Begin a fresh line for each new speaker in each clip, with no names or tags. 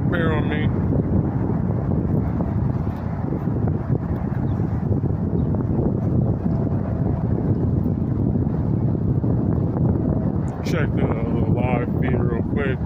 prepare on me. Check the live feed real quick.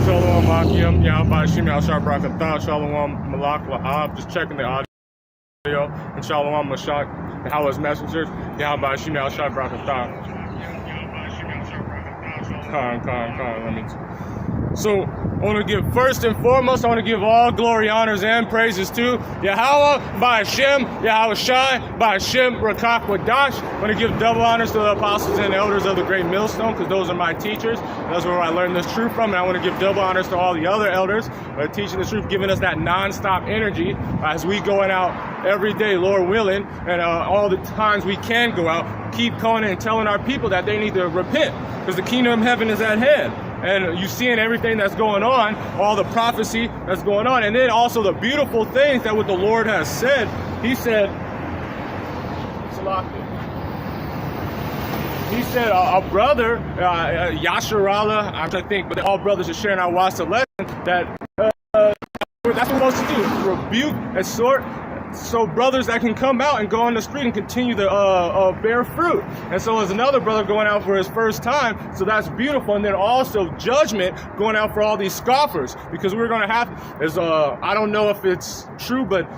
Shalom Akim, Yahba Shim Yashar Brakatah, Shalom Malak Lahab, just checking the audio, and Shalom Mashak, Yahweh's messengers, Yahba Shim Yashar Brakatah. Let me. So, I want to give, first and foremost, I want to give all glory, honors, and praises to Yahweh, by Hashem, Yahweh Shai, by Hashem, Rakak Wadash. I want to give double honors to the apostles and elders of the Great Millstone, because those are my teachers. That's where I learned this truth from, and I want to give double honors to all the other elders teaching the truth, giving us that non-stop energy as we going out every day, Lord willing, and all the times we can go out, keep calling and telling our people that they need to repent, because the kingdom of heaven is at hand. And you seeing everything that's going on, all the prophecy that's going on, and then also the beautiful things that what the Lord has said. He said, a brother, Yasharallah, I think, but all brothers are sharing our wasa lesson that that's what we're supposed to do, rebuke, exhort. So brothers that can come out and go on the street and continue to bear fruit. And so there's another brother going out for his first time, so that's beautiful. And then also judgment going out for all these scoffers, because we're going to have, I don't know if it's true, but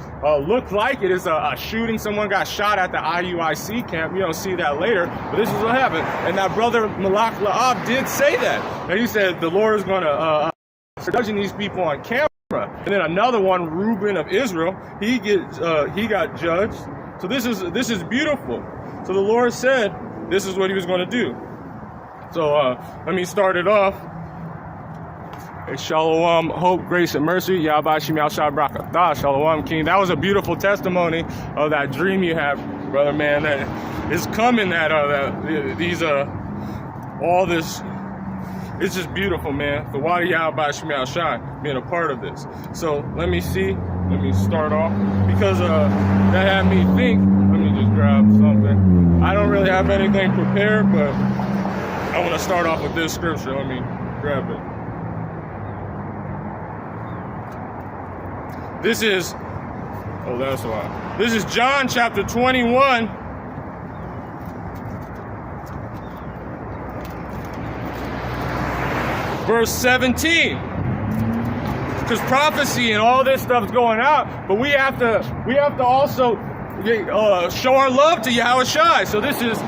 looked like it is a shooting. Someone got shot at the IUIC camp. You don't see that later, but this is what happened. And that brother Malak Laab did say that. And he said the Lord is going to judging these people on camera. And then another one, Reuben of Israel, he got judged. So this is beautiful. So the Lord said this is what he was going to do. So let me start it off. Shalom, hope, grace, and mercy. Yahba Shim Yashar Brakatah. Shalom, King. That was a beautiful testimony of that dream you have, brother man. That is coming. All this. It's just beautiful, man. The Wadi Yahba Shim Yashar being a part of this. So let me see. Let me start off, because that had me think. Let me just grab something. I don't really have anything prepared, but I want to start off with this scripture. Let me grab it. This is, that's why. This is John chapter 21. Verse 17. Because prophecy and all this stuff is going out, but we have to also show our love to Yahweh Shai. So this is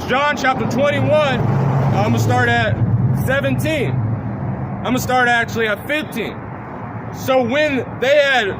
John chapter 21. I'm gonna start at 17. I'm gonna start actually at 15. So when they had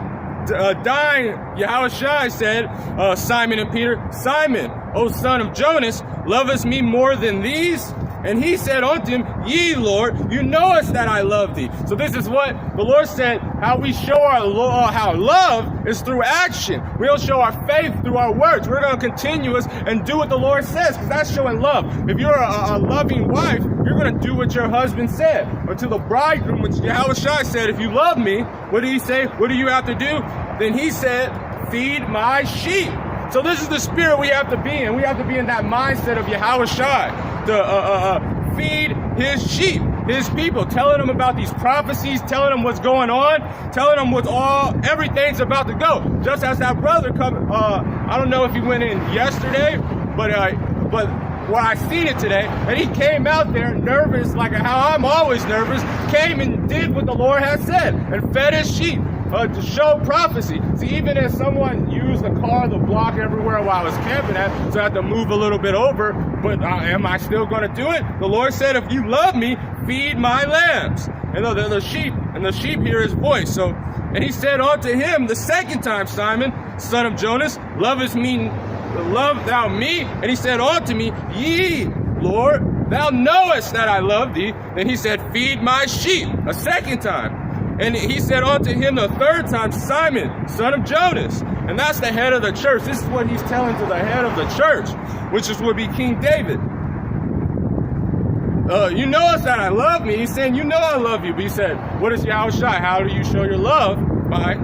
dined, Yahweh Shai said, Simon and Peter, Simon, O son of Jonas, lovest me more than these? And he said unto him, Yea, Lord, you knowest that I love thee. So this is what the Lord said, how we show how love is through action. We don't show our faith through our words. We're going to continue and do what the Lord says, because that's showing love. If you're a loving wife, you're going to do what your husband said. Or to the bridegroom, which Yahweh Shai said, if you love me, what did he say? What do you have to do? Then he said, feed my sheep. So this is the spirit we have to be in. We have to be in that mindset of Yahweh Shai, to feed his sheep, his people, telling them about these prophecies, telling them what's going on, telling them everything's about to go. Just as that brother come, I don't know if he went in yesterday, but I seen it today, and he came out there nervous, like how I'm always nervous, came and did what the Lord has said, and fed his sheep. To show prophecy. See, even if someone used the car, the block everywhere while I was camping at, so I had to move a little bit over, but am I still going to do it? The Lord said, if you love me, feed my lambs. And the sheep hear his voice. So, and he said unto him the second time, Simon, son of Jonas, love thou me? And he said unto me, Yea, Lord, thou knowest that I love thee. And he said, feed my sheep, a second time. And he said unto him the third time, Simon, son of Jonas. And that's the head of the church. This is what he's telling to the head of the church, which would be King David. you know it's that I love me. He's saying, you know I love you. But he said, what is Yahushua? How do you show your love? By,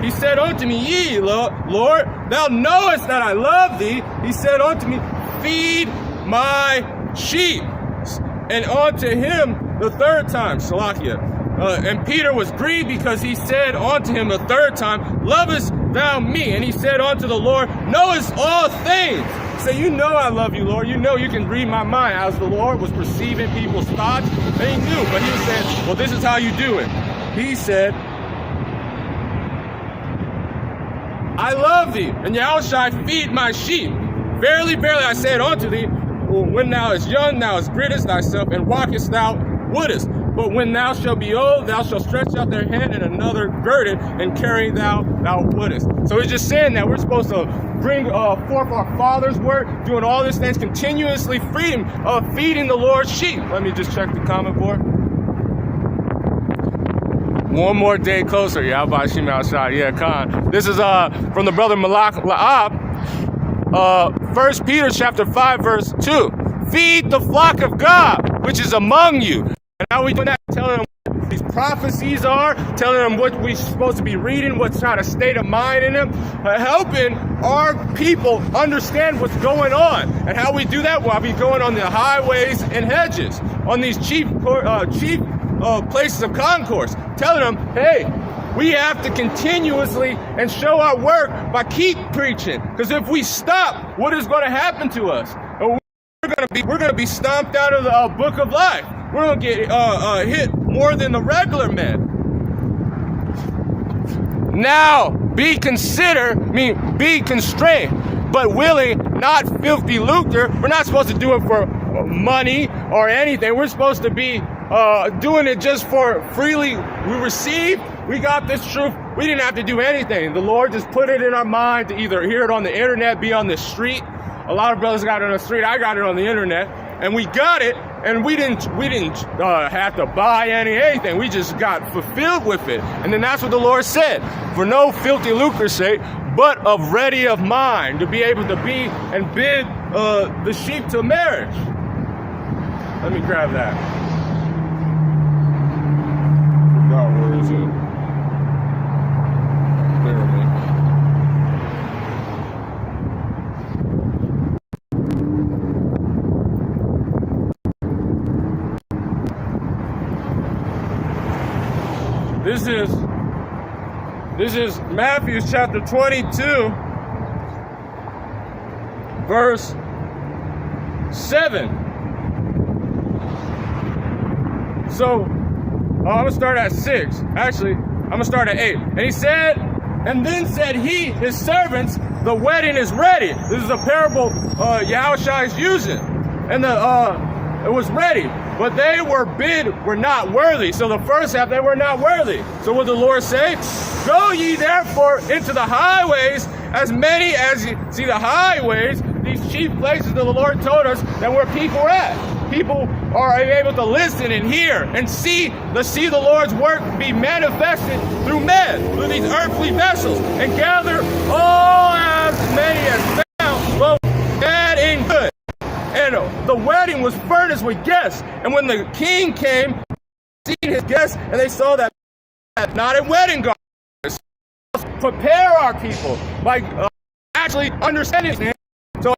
he said unto me, Yea, Lord, thou knowest that I love thee. He said unto me, feed my sheep. And unto him the third time, Salakia. And Peter was grieved because he said unto him the third time, lovest thou me? And he said unto the Lord, knowest all things. Say, you know I love you, Lord. You know you can read my mind. As the Lord was perceiving people's thoughts, they knew. But he was saying, well, this is how you do it. He said, I love thee, and Yahushua feed my sheep. Verily, verily, I say it unto thee, when thou art young, thou girdest thyself, and walkest thou wouldest. But when thou shalt be old, thou shalt stretch out their hand, and another girded, and carry thou wouldest. So he's just saying that we're supposed to bring forth our Father's word, doing all these things continuously, feeding the Lord's sheep. Let me just check the comment board. One more day closer. Yeah, Bashim Al-Shai. Yeah, Khan. This is from the brother Malak La'ab. 1 Peter chapter 5, verse 2. Feed the flock of God, which is among you. And how we do that? Telling them what these prophecies are, telling them what we're supposed to be reading, what's kind of state of mind in them, helping our people understand what's going on. And how we do that? While we going on the highways and hedges, on these chief places of concourse, telling them, hey, we have to continuously and show our work by keep preaching. Because if we stop, what is going to happen to us? We're going to be stomped out of the book of life. We're going to get hit more than the regular men. Now, be constrained, but willing, not filthy lucre. We're not supposed to do it for money or anything. We're supposed to be doing it just for freely. We received. We got this truth. We didn't have to do anything. The Lord just put it in our mind to either hear it on the internet, be on the street. A lot of brothers got it on the street. I got it on the internet, and we got it, and we didn't have to buy anything. We just got fulfilled with it. And then that's what the Lord said: for no filthy lucre's sake, but of ready of mind, to be able to be and bid the sheep to marriage. Let me grab that. Forgot where is it? Bear with me. This is Matthew chapter 22, verse 7. So, I'm going to start at 6. Actually, I'm going to start at 8. And he said, and then said he, his servants, the wedding is ready. This is a parable Yahushua is using. And it was ready, but they were not worthy. So the first half, they were not worthy. So what did the Lord say? Go ye therefore into the highways, as many as you see the highways, these chief places that the Lord told us that where people are at. People are able to listen and hear and see the Lord's work be manifested through men, through these earthly vessels, and gather all as many as found, both bad and good. And the wedding was furnished with guests. And when the king came, seen his guests, and they saw that not in wedding garments. Prepare our people by actually understanding this. So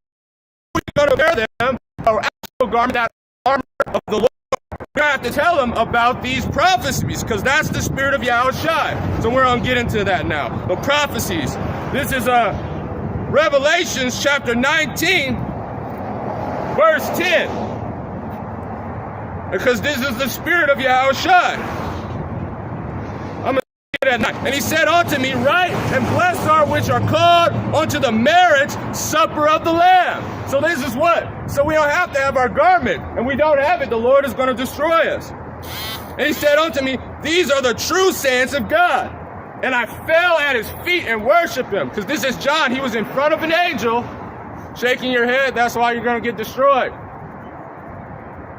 we're going to wear them, our actual garment, that armor of the Lord. We're going to have to tell them about these prophecies, because that's the spirit of Yahushua. So we're going to get into that now. The prophecies. This is Revelations chapter 19. Verse 10, because this is the spirit of Yahushua. I'm going to say it at night. And he said unto me, write, and blessed are which are called unto the marriage supper of the Lamb. So this is what? So we don't have to have our garment, and we don't have it. The Lord is going to destroy us. And he said unto me, these are the true sayings of God. And I fell at his feet and worshiped him. Because this is John. He was in front of an angel. Shaking your head, that's why you're going to get destroyed.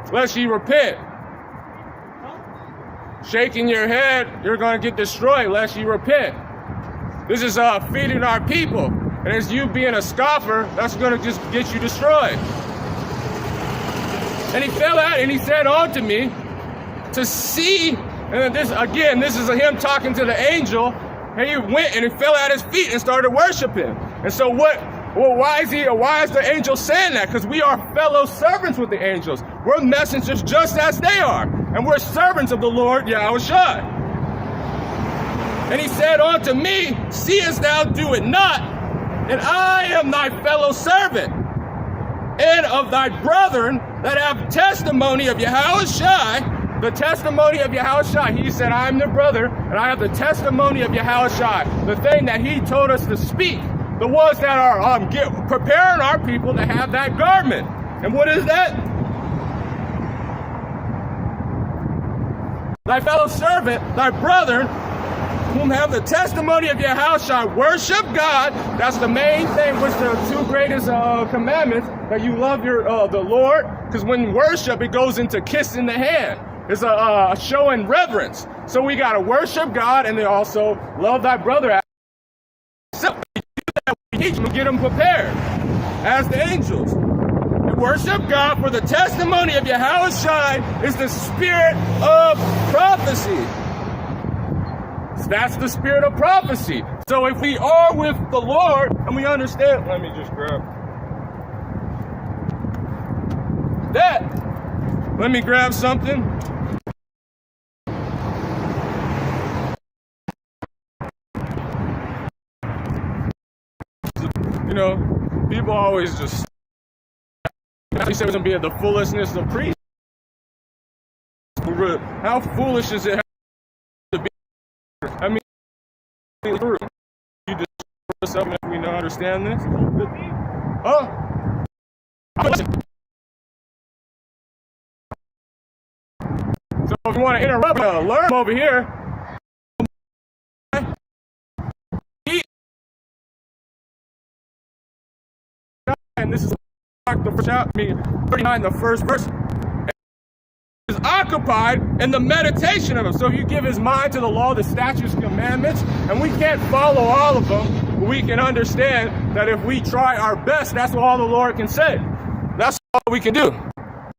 Unless you repent. Shaking your head, you're going to get destroyed unless you repent. This is feeding our people. And as you being a scoffer, that's going to just get you destroyed. And he fell out and he said unto me to see, and this is him talking to the angel, and he went and he fell at his feet and started worshiping. And so why is the angel saying that? Because we are fellow servants with the angels. We're messengers just as they are. And we're servants of the Lord Yahushua. And he said unto me, seest thou do it not? And I am thy fellow servant, and of thy brethren that have testimony of Yahushua, the testimony of Yahushua. He said, I'm the brother, and I have the testimony of Yahushua, the thing that he told us to speak, the ones that are preparing our people to have that garment. And what is that? Thy fellow servant, thy brethren, whom have the testimony of Yahushua, worship God. That's the main thing. What's the two greatest commandments? That you love the Lord. Because when worship, it goes into kissing the hand. It's a showing reverence. So we got to worship God and then also love thy brother. So we teach them, get them prepared as the angels. And worship God, for the testimony of Yahushua is the spirit of prophecy. That's the spirit of prophecy. So if we are with the Lord and we understand, let me just grab that. Let me grab something. You know, people always just, he said it was going to be at the foolishness of priests. How foolish is it to be? I mean, you just something if we don't understand this. So if you want to interrupt, learn over here. And this is the first chapter, 39, the first verse. Is occupied in the meditation of him. So if you give his mind to the law, the statutes, commandments, and we can't follow all of them, but we can understand that if we try our best, that's all the Lord can say. That's all we can do.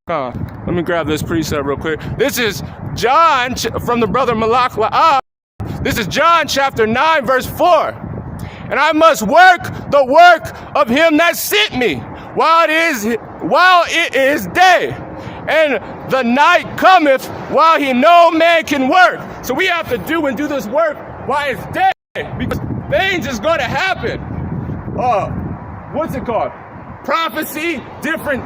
Let me grab this precept real quick. This is John from the brother Malach La'ab. This is John chapter 9, verse 4. And I must work the work of him that sent me while it is day. And the night cometh while no man can work. So we have to do this work while it's day, because things is going to happen. What's it called? Prophecy. Different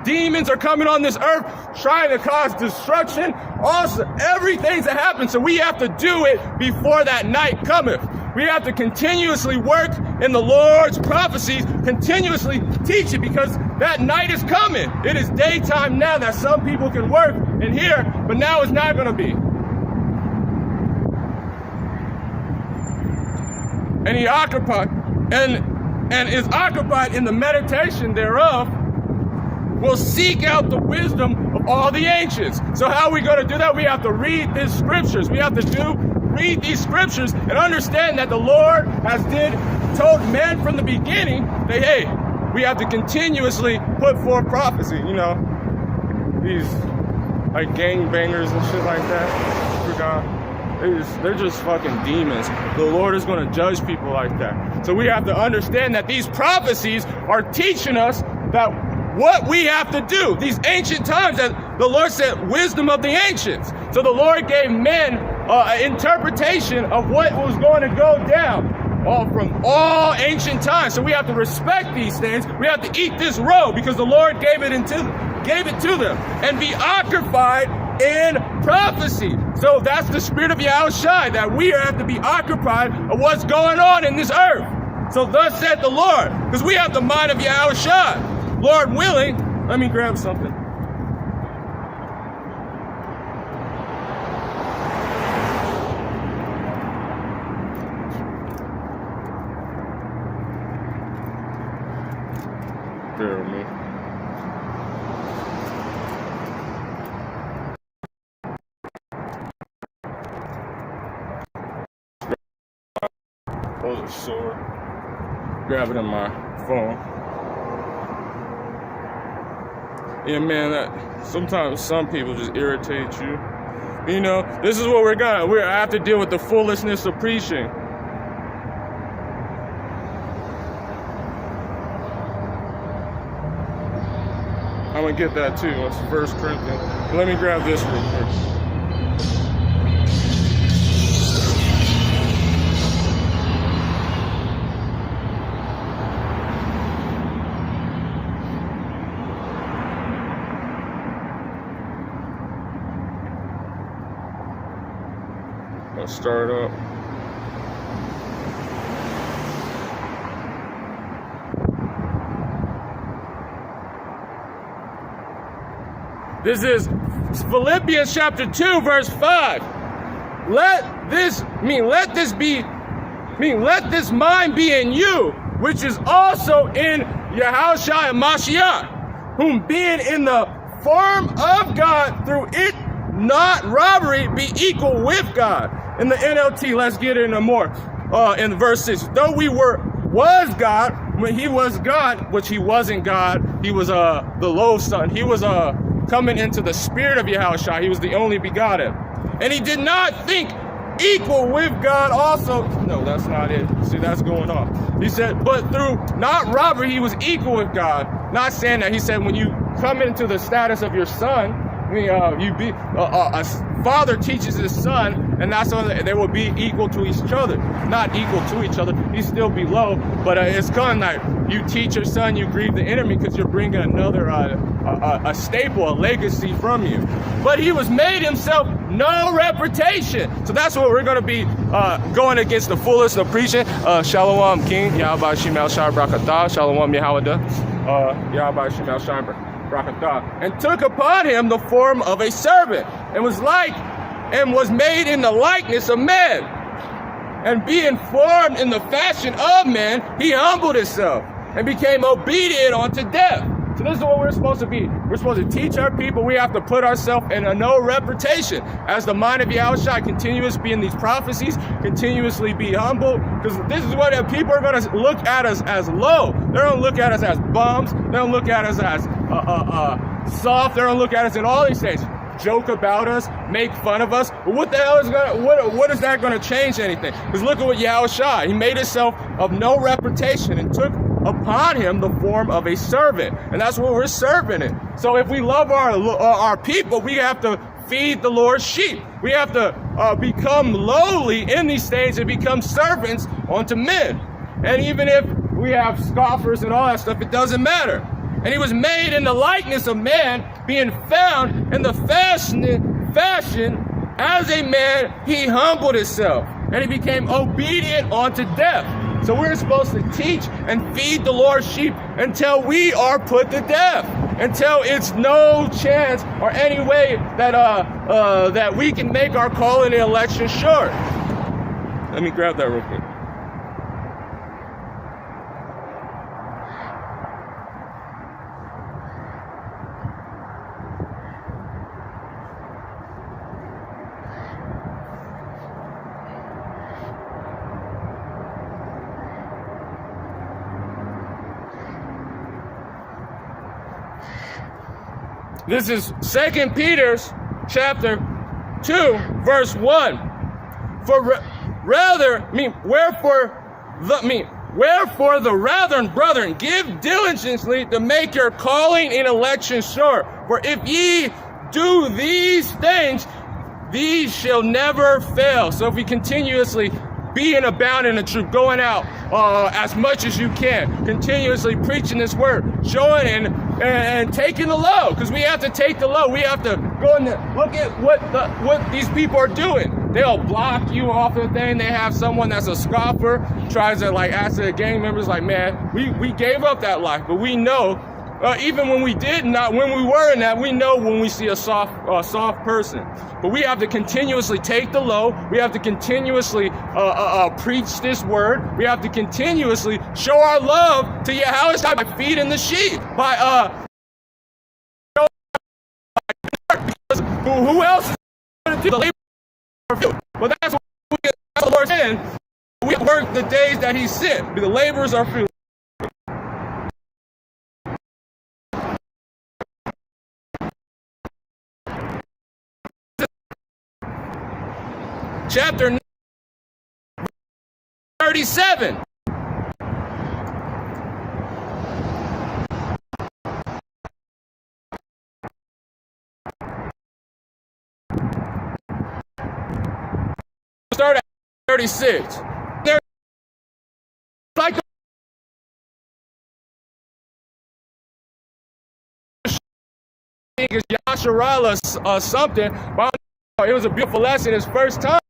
demons are coming on this earth trying to cause destruction. Also, everything's to happen. So we have to do it before that night cometh. We have to continuously work in the Lord's prophecies, continuously teach it, because that night is coming. It is daytime now that some people can work and hear, but now it's not going to be. And he occupied, and is occupied in the meditation thereof, will seek out the wisdom of all the ancients. So how are we going to do that? We have to read these scriptures. We have to read these scriptures and understand that the Lord has told men from the beginning that, hey, we have to continuously put forth prophecy. You know, these like gangbangers and shit like that. They're just fucking demons. The Lord is going to judge people like that. So we have to understand that these prophecies are teaching us that what we have to do. These ancient times that the Lord said, wisdom of the ancients. So the Lord gave men an interpretation of what was going to go down from all ancient times. So we have to respect these things. We have to eat this roe because the Lord gave it to them, and be occupied in prophecy. So that's the spirit of Yahushua, that we have to be occupied of what's going on in this earth. So thus said the Lord, because we have the mind of Yahushua. Lord willing, let me grab something. Bear with me. Hold the sword. Grab it in my phone. Yeah, man, sometimes some people just irritate you. You know, this is what we have to deal with the foolishness of preaching. I'm gonna get that too. It's 1 Corinthians. Let me grab this real quick. Let's start up. This is Philippians chapter 2, verse 5. Let this mind be in you, which is also in Yahushua Mashiach, whom being in the form of God, through it not robbery, be equal with God. In the NLT, let's get into more. In verse 6, though we was God, when he was God, which he wasn't God, he was the low son. He was coming into the spirit of Yahushua. He was the only begotten. And he did not think equal with God also. No, that's not it. See, that's going on. He said, but through not robbery, he was equal with God. Not saying that. He said, when you come into the status of your son, a father teaches his son, and that's when they will be equal to each other. Not equal to each other. He's still below, but it's kind of like you teach your son, you grieve the enemy because you're bringing another a staple, a legacy from you. But he was made himself no reputation. So that's what we're going to be going against the fullest of preaching. Shalom, King. Yahweh Shemel Shai Brakatah. Shalom, Yahweh. Yahweh Shemel Shai Brakatah. And took upon him the form of a servant, and was made in the likeness of men. And being formed in the fashion of men, he humbled himself and became obedient unto death. So this is what we're supposed to be. We're supposed to teach our people. We have to put ourselves in a no reputation. As the mind of Yahushua, continuously be in these prophecies, continuously be humble. Because this is what people are going to look at us as low. They're going to look at us as bums. They don't look at us as soft. They're going to look at us in all these things. Joke about us, make fun of us. But what the hell is what is that going to change anything? Because look at what Yahushua, he made himself of no reputation and took upon him the form of a servant. And that's what we're serving in. So if we love our people, we have to feed the Lord's sheep. We have to become lowly in these things and become servants unto men. And even if we have scoffers and all that stuff, it doesn't matter. And he was made in the likeness of man, being found in the fashion as a man, he humbled himself, and he became obedient unto death. So we're supposed to teach and feed the Lord's sheep until we are put to death, until it's no chance or any way that we can make our calling and election short. Let me grab that real quick. This is 2 Peter chapter 2, verse 1. Wherefore the brethren, give diligently to make your calling and election sure. For if ye do these things, these shall never fail. So if we continuously be and abound in the truth, going out as much as you can, continuously preaching this word, showing and taking the low, because we have to take the low. We have to go and look at what these people are doing. They'll block you off the thing. They have someone that's a scoffer, tries to ask the gang members, man, we gave up that life, but we know, even when we were in that, we know when we see a soft person. But we have to continuously take the low. We have to continuously preach this word. We have to continuously show our love to Yahweh by feeding the sheep. Because who else is going to do the labor? Well, that's what the Lord said. We work the days that He sent. The laborers are few. chapter 37. Start at 36. There's like is Yasharala something, but it was a beautiful lesson. His first time,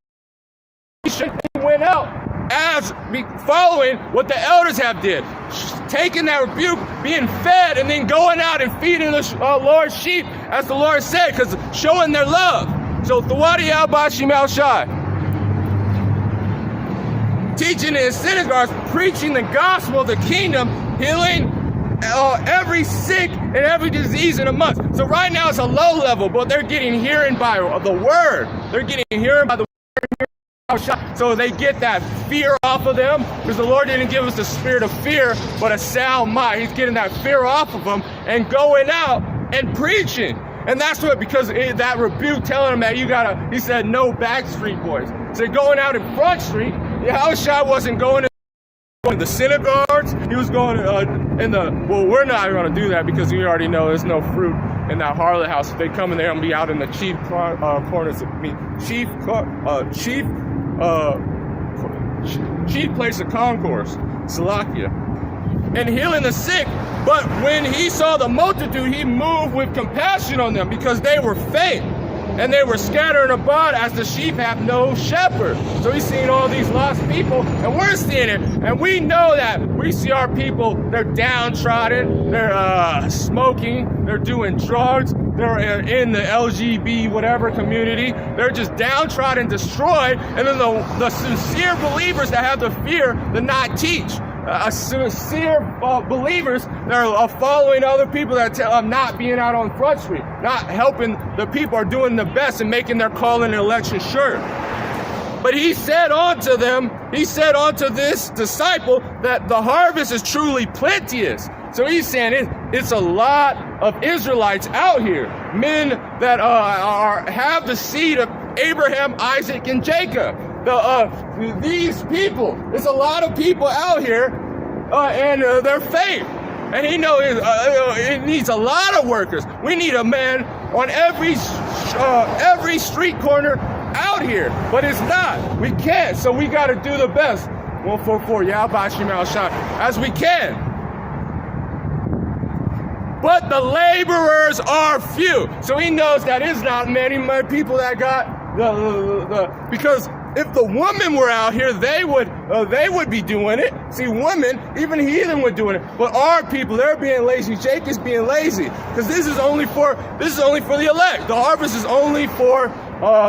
he went out as following what the elders have did, taking that rebuke, being fed, and then going out and feeding the Lord's sheep, as the Lord said, because showing their love. So Thawadi al-Bashim al-Shai, teaching in synagogues, preaching the gospel of the kingdom, healing every sick and every disease in a month. So right now it's a low level, but they're getting hearing by the word. They're getting hearing by the word. So they get that fear off of them, because the Lord didn't give us the spirit of fear, but a sound mind. He's getting that fear off of them and going out and preaching. And that's what, because that rebuke telling them that you gotta, he said, no back street boys. So going out in Front Street, Yahushua wasn't going to the synagogues. He was going well, we're not going to do that, because we already know there's no fruit in that harlot house. If they come in there and be out in the chief corners, chief place of concourse, Salakia, and healing the sick. But when he saw the multitude, he moved with compassion on them, because they were faint and they were scattered abroad as the sheep have no shepherd. So he's seeing all these lost people, and we're seeing it. And we know that we see our people, they're downtrodden, they're smoking, they're doing drugs, they're in the LGBT whatever community, they're just downtrodden, destroyed. And then the sincere believers that have the fear to not teach. Sincere believers that are following other people that tell them not being out on Front Street, not helping the people, are doing the best and making their calling and election sure. But he said unto them, he said unto this disciple, that the harvest is truly plenteous. So he's saying it's a lot of Israelites out here, men that have the seed of Abraham, Isaac, and Jacob. These people, there's a lot of people out here, and they're faith. And he knows it needs a lot of workers. We need a man on every street corner out here, but it's not. We can't, so we got to do the best. 144, Yahbashim al-Shai, as we can. But the laborers are few. So he knows that it's not many people that got because if the women were out here, they would be doing it. See, women, even heathen were doing it. But our people, they're being lazy. Jake is being lazy, because this is only for the elect. The harvest is only for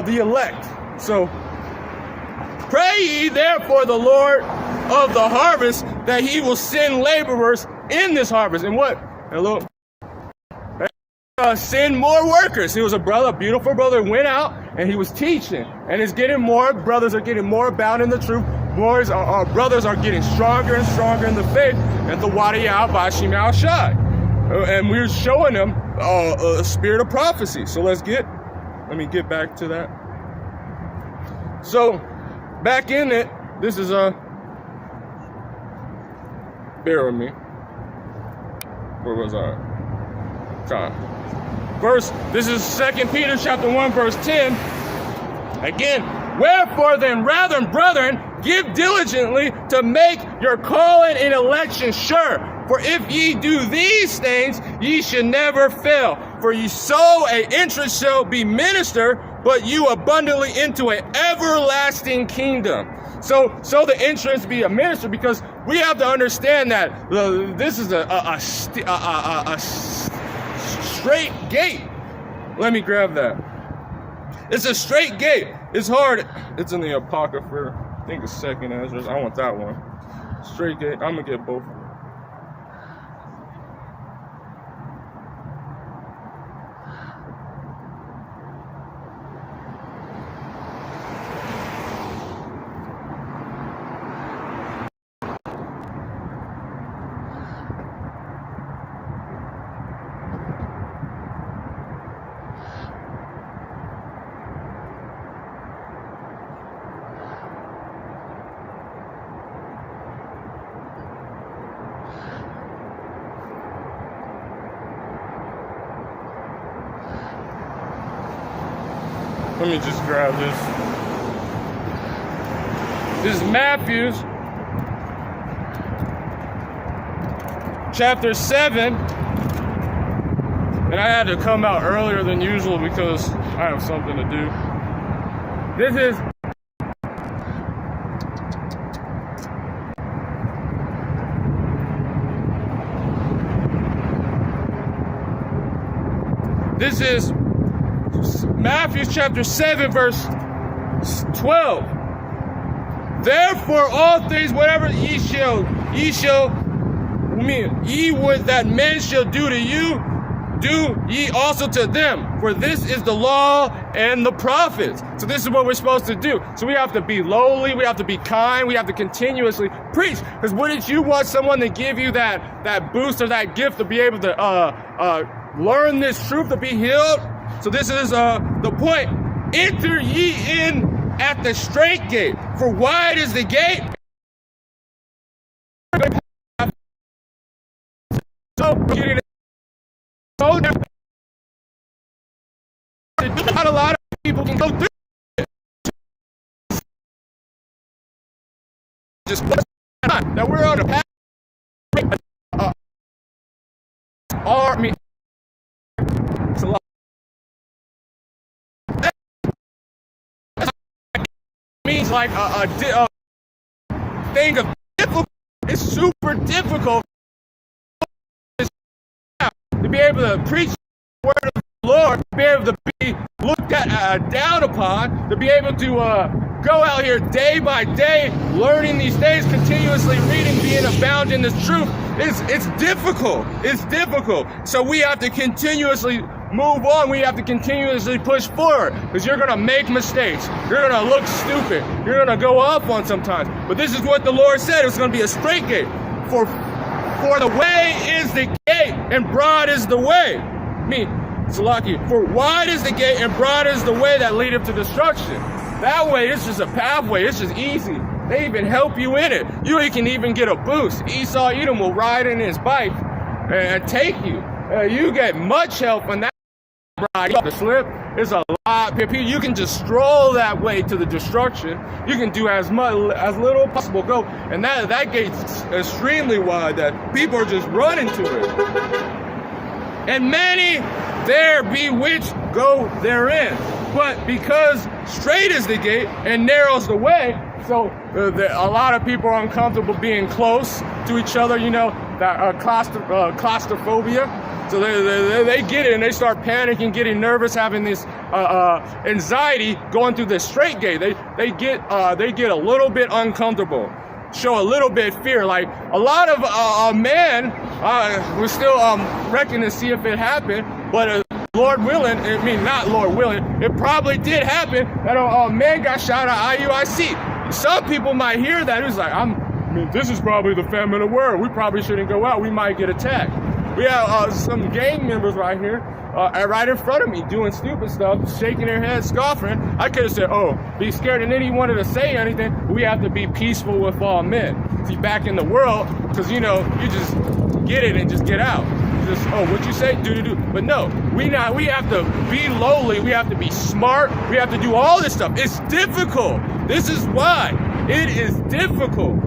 the elect. So pray ye therefore the Lord of the harvest, that he will send laborers in this harvest. And what? Hello. Send more workers. He was a beautiful brother, went out and he was teaching, and it's getting more. Brothers are getting more bound in the truth. Our brothers are getting stronger and stronger in the faith, and the Wadi al-Bashim al-Shai. And we're showing them a spirit of prophecy. So let me get back to that. So back in it, this is bear with me. Where was I? This is 2 Peter chapter 1, verse 10. Again, wherefore then, brethren, give diligently to make your calling and election sure. For if ye do these things, ye should never fail. For ye sow a interest shall be minister, but you abundantly into an everlasting kingdom. So the entrance be a minister, because we have to understand that this is a straight gate. Let me grab that. It's a straight gate. It's hard. It's in the Apocrypha. I think it's 2nd Ezra. I want that one. Straight gate. I'm gonna get both. Let me just grab this. This is Matthew chapter 7. And I had to come out earlier than usual because I have something to do. This is Matthew chapter 7, verse 12. Therefore, all things, whatever ye would that men shall do to you, do ye also to them. For this is the law and the prophets. So this is what we're supposed to do. So we have to be lowly, we have to be kind, we have to continuously preach. Because wouldn't you want someone to give you that boost or that gift to be able to learn this truth, to be healed? So this is the point. Enter ye in at the straight gate, for wide is the gate. Not a lot of people can go through it. Just that we're on a path. It's a lot. Means like a thing of difficult. It's super difficult to be able to preach the word of the Lord, to be able to be looked at, down upon, to be able to go out here day by day, learning these things, continuously reading, being abound in this truth. It's difficult. It's difficult. So we have to continuously move on. We have to continuously push forward, because you're going to make mistakes. You're going to look stupid. You're going to go off on sometimes. But this is what the Lord said. It's going to be a straight gate. For the way is the gate, and broad is the way. For wide is the gate, and broad is the way that leadeth to destruction. That way, it's just a pathway. It's just easy. They even help you in it. You can even get a boost. Esau Edom will ride in his bike and take you. You get much help on that ride. The slip is a lot. You can just stroll that way to the destruction. You can do as little as possible go, and that gate's extremely wide that people are just running to it. And many there be which go therein. But because straight is the gate and narrow's the way, so a lot of people are uncomfortable being close to each other, that claustrophobia. So they get it and they start panicking, getting nervous, having this anxiety going through the straight gate. They get a little bit uncomfortable, show a little bit of fear. Like a lot of men, we're still reckoning to see if it happened, but Lord willing, not Lord willing, it probably did happen that a man got shot at IUIC. Some people might hear that. It's like, this is probably the famine of the word. We probably shouldn't go out. We might get attacked. We have some gang members right here, right in front of me, doing stupid stuff, shaking their heads, scoffing. I could have said, be scared, and then he wanted to say anything. But we have to be peaceful with all men. See, back in the world, because, you just get it and just get out. Just, what you say? Do. But no, we have to be lowly. We have to be smart. We have to do all this stuff. It's difficult. This is why. It is difficult.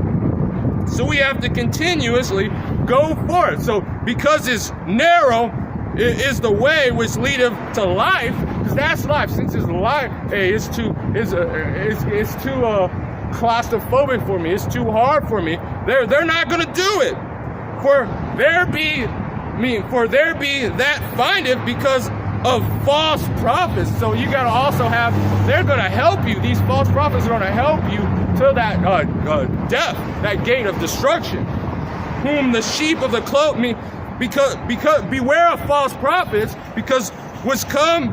So we have to continuously go for it. So because it's narrow, it is the way which leadeth to life, because that's life. Since it's life, it's too claustrophobic for me. It's too hard for me. They're not gonna do it. For there be that findeth because of false prophets. So you gotta also they're gonna help you. These false prophets are gonna help you to that death, that gate of destruction. Whom the sheep of the cloak because beware of false prophets, because which come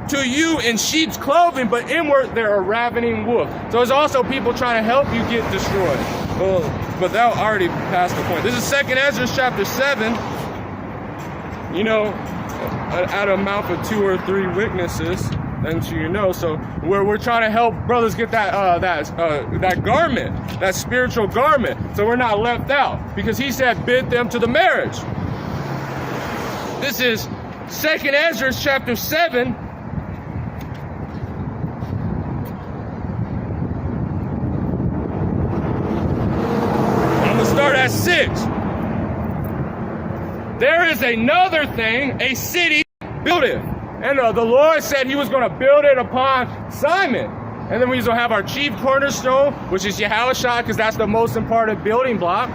to you in sheep's clothing, but inward they're a ravening wolf. So there's also people trying to help you get destroyed. But that already passed the point. This is 2nd Ezra chapter 7. At a mouth of 2 or 3 witnesses, and so we're trying to help brothers get that garment, that spiritual garment, so we're not left out, because he said bid them to the marriage. This is 2nd Ezra chapter 7, That's 6. There is another thing, a city buildeth. And the Lord said he was going to build it upon Simon. And then we will have our chief cornerstone, which is Yahushua, because that's the most important building block.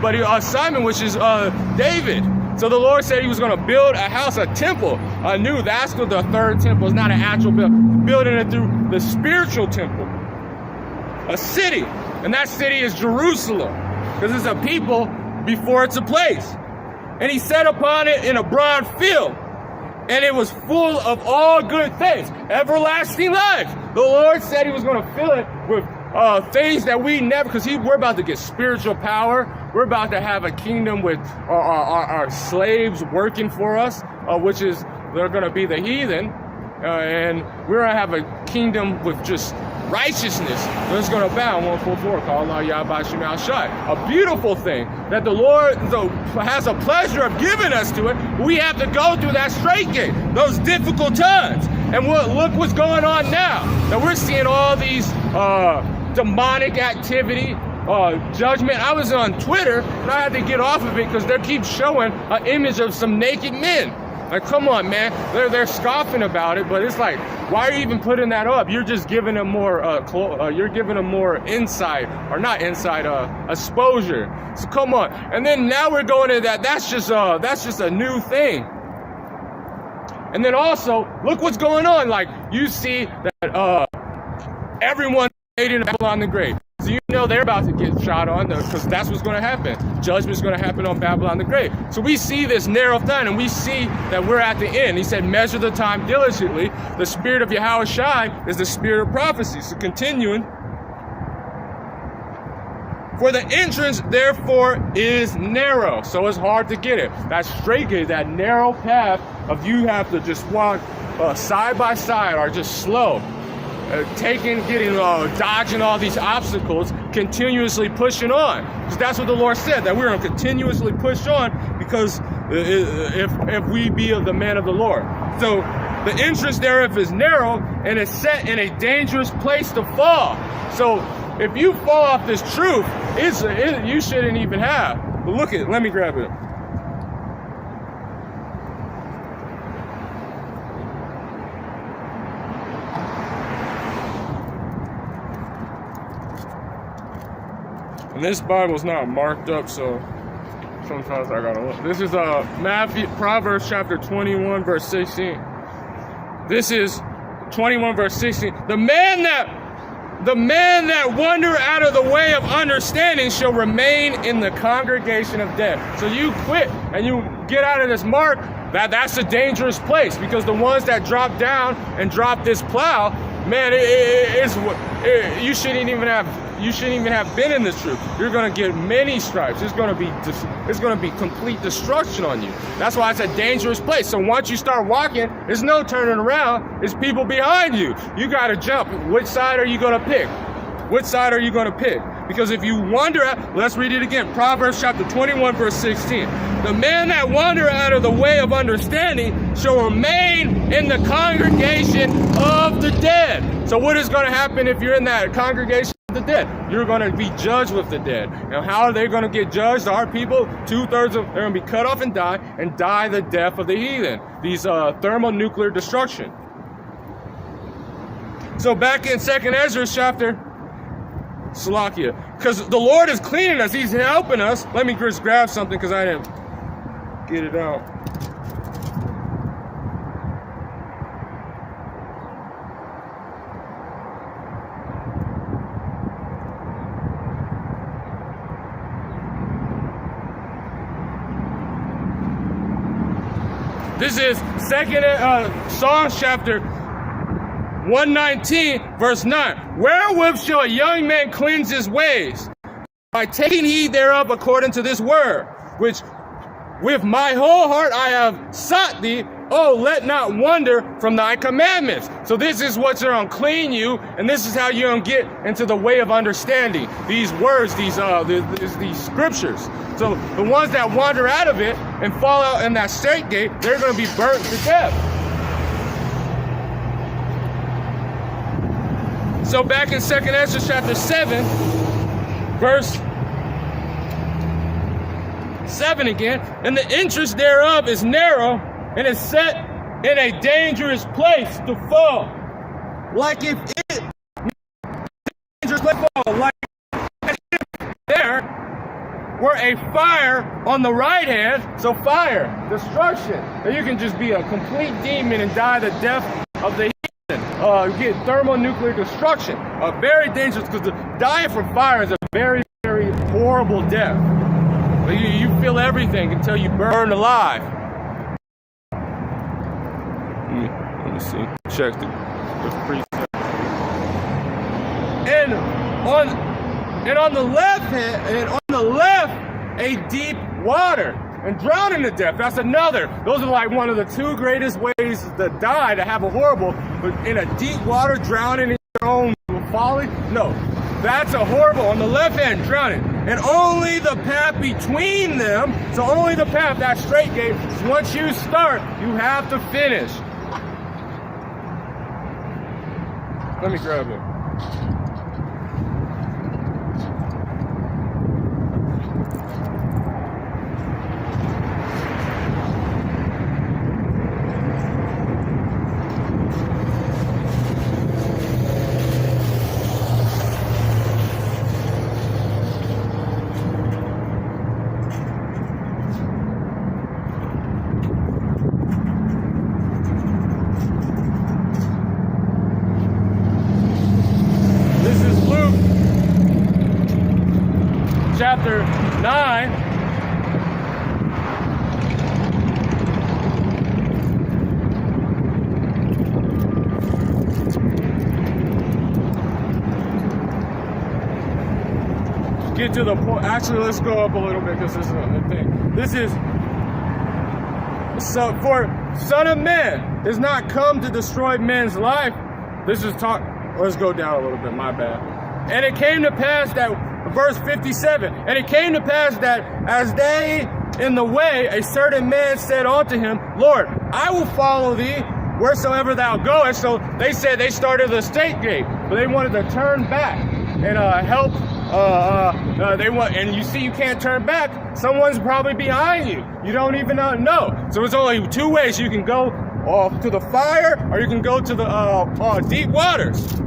But Simon, which is David. So the Lord said he was going to build a house, a temple, anew. That's the third temple. It's not an actual building it through the spiritual temple. A city. And that city is Jerusalem. Because it's a people before it's a place. And he set upon it in a broad field. And it was full of all good things. Everlasting life. The Lord said he was going to fill it with things that we never, because we're about to get spiritual power. We're about to have a kingdom with our slaves working for us, which is, they're going to be the heathen. And we're going to have a kingdom with just righteousness that's going to abound. 144, call Allah Yahweh Shemal Shai. A beautiful thing that the Lord has a pleasure of giving us to it. We have to go through that straight gate, those difficult times. And look what's going on now. That we're seeing all these demonic activity, judgment. I was on Twitter and I had to get off of it because they keep showing an image of some naked men. Like, come on, man. They're scoffing about it, but it's like, why are you even putting that up? You're just giving them more, you're giving them more insight, or not insight, exposure. So come on. And then now we're going to that. That's just a new thing. And then also, look what's going on. Like, you see that everyone's in Babylon the Great. So you know they're about to get shot on, because that's what's going to happen. Judgment's going to happen on Babylon the Great. So we see this narrow thing, and we see that we're at the end. He said, measure the time diligently. The spirit of Yahushua is the spirit of prophecy. So continuing. For the entrance, therefore, is narrow. So it's hard to get it. That straight gate, that narrow path of you have to just walk side by side, or just slow. Dodging all these obstacles, continuously pushing on. Because that's what the Lord said, that we're going to continuously push on, because if we be of the man of the Lord. So the entrance thereof is narrow, and it's set in a dangerous place to fall. So if you fall off this truth, you shouldn't even have. But look let me grab it. And this Bible's not marked up, so sometimes I gotta look. This is Proverbs chapter 21, verse 16. This is 21, verse 16. The man that wander out of the way of understanding shall remain in the congregation of death. So you quit and you get out of this mark. That's a dangerous place, because the ones that drop down and drop this plow, man, you shouldn't even have been in this truth. You're going to get many stripes. It's going to be complete destruction on you. That's why it's a dangerous place. So once you start walking, there's no turning around. There's people behind you. You got to jump. Which side are you going to pick? Which side are you going to pick? Because if you wander out, let's read it again. Proverbs chapter 21, verse 16. The man that wander out of the way of understanding shall remain in the congregation of the dead. So what is going to happen if you're in that congregation of the dead? You're going to be judged with the dead. Now, how are they going to get judged? Our people, 2/3 of they're going to be cut off and die the death of the heathen. These thermonuclear destruction. So back in 2nd Ezra chapter, Salakia, because the Lord is cleaning us. He's helping us. Let me just grab something because I didn't get it out. This is Psalms chapter 119, verse 9. Wherewith shall a young man cleanse his ways? By taking heed thereof according to this word, which with my whole heart I have sought thee. Oh, let not wander from thy commandments. So this is what's going to clean you, and this is how you're going to get into the way of understanding these words, these scriptures. So the ones that wander out of it and fall out in that straight gate, they're going to be burnt to death. So back in 2nd Ezra chapter 7, verse 7 again, and the entrance thereof is narrow, and is set in a dangerous place to fall. Like if it dangerous place to fall, like if there were a fire on the right hand, so fire, destruction. And you can just be a complete demon and die the death of the heathen. Get thermonuclear destruction. Very dangerous, because dying from fire is a very, very horrible death. You feel everything until you burn alive. Let me see. Check the precept. And on the left hand, a deep water and drowning to death. That's another. Those are like one of the two greatest ways to die, to have a horrible. But in a deep water, drowning in your own folly. No, that's a horrible. On the left hand, drowning, and only the path between them. So only the path, that straight gate. Once you start, you have to finish. Let me grab it. Chapter 9. Get to the point. Actually, let's go up a little bit, because this is a thing. This is, so for Son of Man does not come to destroy men's life. This is talk. Let's go down a little bit. My bad. And it came to pass that, verse 57, and it came to pass that as they in the way, a certain man said unto him, Lord, I will follow thee wheresoever thou goest. So they said they started the state gate, but they wanted to turn back and help. And you see, you can't turn back. Someone's probably behind you. You don't even know. So it's only two ways. You can go off to the fire, or you can go to the deep waters.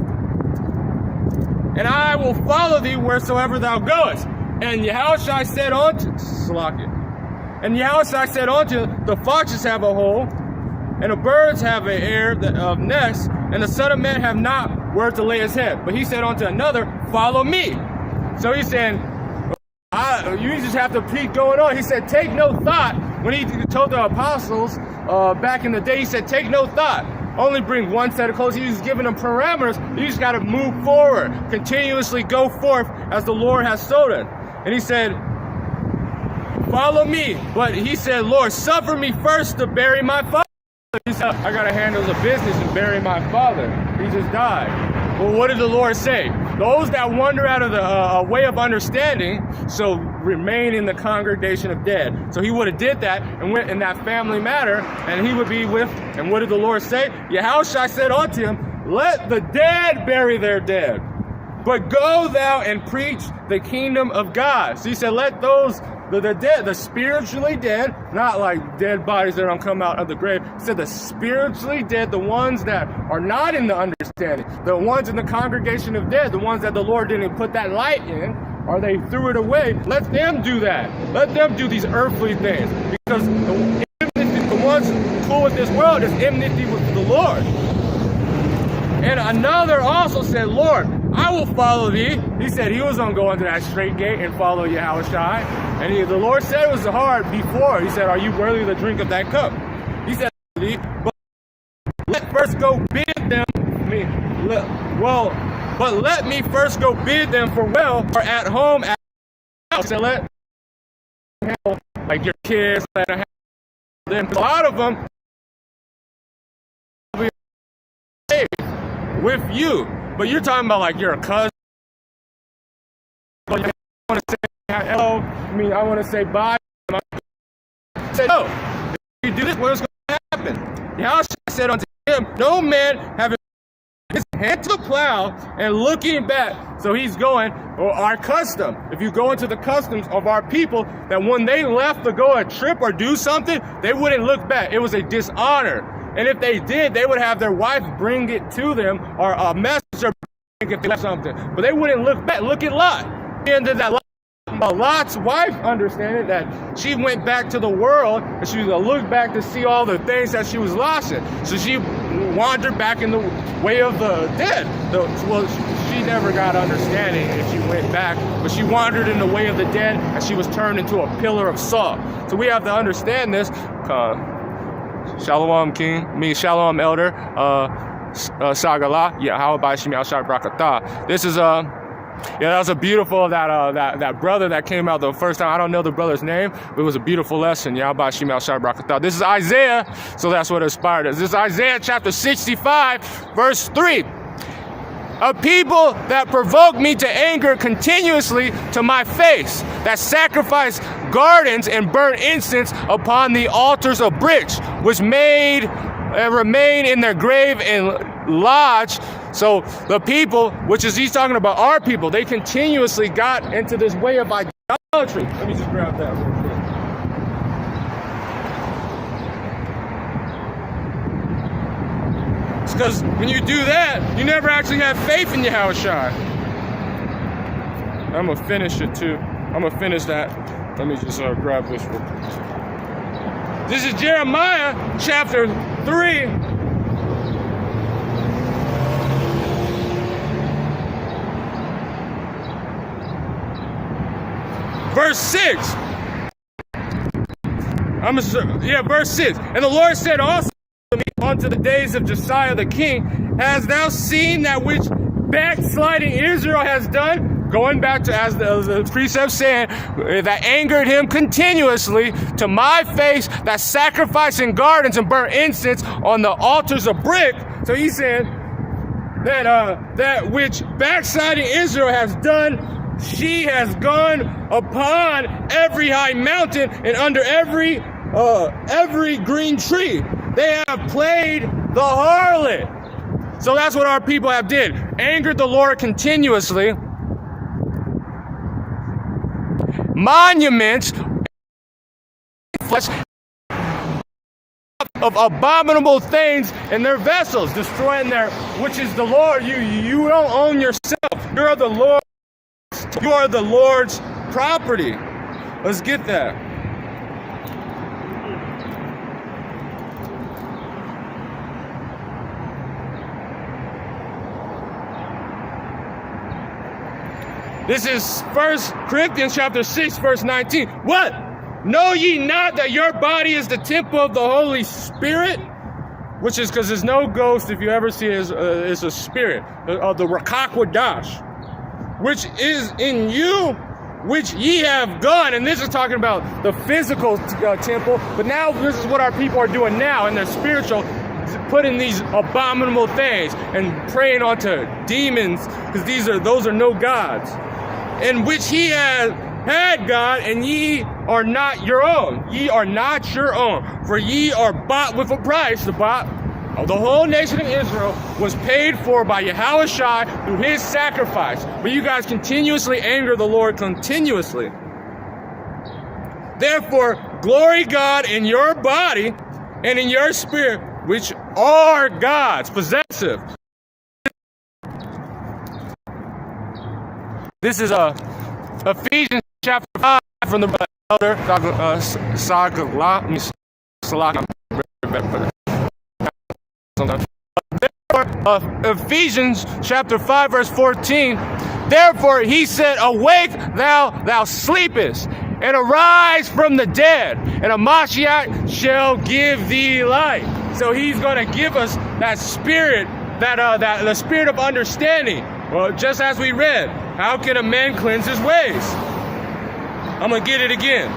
And I will follow thee wheresoever thou goest. And Yahushua said unto the foxes have a hole, and the birds have an air of nest, and the Son of Man have not where to lay his head. But he said unto another, follow me. So he's saying, you just have to keep going on. He said, take no thought. When he told the apostles back in the day, he said, take no thought. Only bring one set of clothes. He was giving them parameters. You just got to move forward. Continuously go forth as the Lord has told us. And he said, follow me. But he said, Lord, suffer me first to bury my father. He said, I got to handle the business and bury my father. He just died. Well, what did the Lord say? Those that wander out of the way of understanding shall remain in the congregation of dead. So he would have did that and went in that family matter, and he would be with, and what did the Lord say? Yahushua said unto him, let the dead bury their dead, but go thou and preach the kingdom of God. So he said, let those, the dead, the spiritually dead, not like dead bodies that don't come out of the grave. He said the spiritually dead, the ones that are not in the understanding, the ones in the congregation of dead, the ones that the Lord didn't put that light in, or they threw it away. Let them do that. Let them do these earthly things. Because the ones cool with this world is enmity with the Lord. And another also said, Lord, I will follow thee. He said he was going to go into that straight gate and follow Yahushua. And the Lord said it was hard before. He said, are you worthy to drink of that cup? He said, but let first go bid them. But let me first go bid them farewell, or at home at the house. And let like your kids, let them have them. A lot of them with you, but you're talking about like you're a cousin. I want to say hello. I want to say bye. Say no. If you do this, what is going to happen? Yahushua said unto him, no man having his hand to the plow and looking back. So he's going, or our custom. If you go into the customs of our people, that when they left to go a trip or do something, they wouldn't look back. It was a dishonor. And if they did, they would have their wife bring it to them, or a messenger if they left something. But they wouldn't look back. Look at Lot. He ended that Lot's wife understanding that she went back to the world and she was going to look back to see all the things that she was lost in. So she wandered back in the way of the dead. Well, she never got understanding if she went back, but she wandered in the way of the dead and she was turned into a pillar of salt. So we have to understand this. Shalom King, Shalom Elder, Sagala, Yahweh Shemi Al-Shai Brakatah. This is that was a beautiful, that brother that came out the first time. I don't know the brother's name, but it was a beautiful lesson. Yahweh Shemi Al-Shai Brakatah. This is Isaiah, so that's what inspired us. This is Isaiah chapter 65, verse 3. A people that provoke me to anger continuously to my face, that sacrifice gardens and burn incense upon the altars of bricks, which remain in their grave and lodge. So the people, which is he's talking about our people, they continuously got into this way of idolatry. Let me just grab that real quick. It's because when you do that, you never actually have faith in Yahweh Shai. I'm going to finish it too. I'm going to finish that. Let me just grab this real quick. This is Jeremiah chapter 3. Verse 6. Verse 6. And the Lord said also to me unto the days of Josiah the king, hast thou seen that which backsliding Israel has done? Going back to, as the precept saying, that angered him continuously to my face, that sacrificing gardens and burn incense on the altars of brick. So he said that which backsliding Israel has done, she has gone upon every high mountain and under every green tree. They have played the harlot. So that's what our people have did. Angered the Lord continuously. Monuments of abominable things in their vessels, destroying which is the Lord. You don't own yourself. You're the Lord. You are the Lord's property. Let's get that. This is 1 Corinthians chapter 6, verse 19. What? Know ye not that your body is the temple of the Holy Spirit? Which is because there's no ghost, if you ever see it, is a spirit of the Ruach HaKodesh, which is in you, which ye have gone. And this is talking about the physical temple, but now this is what our people are doing now in their spiritual, putting these abominable things and praying onto demons, because those are no gods, in which he has had God, and ye are not your own. Ye are not your own, for ye are bought with a price. The whole nation of Israel was paid for by Yahweh Shai through his sacrifice. But you guys continuously anger the Lord continuously. Therefore, glory God in your body and in your spirit, which are God's, possessive. This is Ephesians chapter 5 from the elder Ephesians chapter 5 verse 14. Therefore he said, awake thou sleepest, and arise from the dead, and a Mashiach shall give thee light. So he's going to give us that spirit, that the spirit of understanding. Well, just as we read, how can a man cleanse his ways? I'm going to get it again.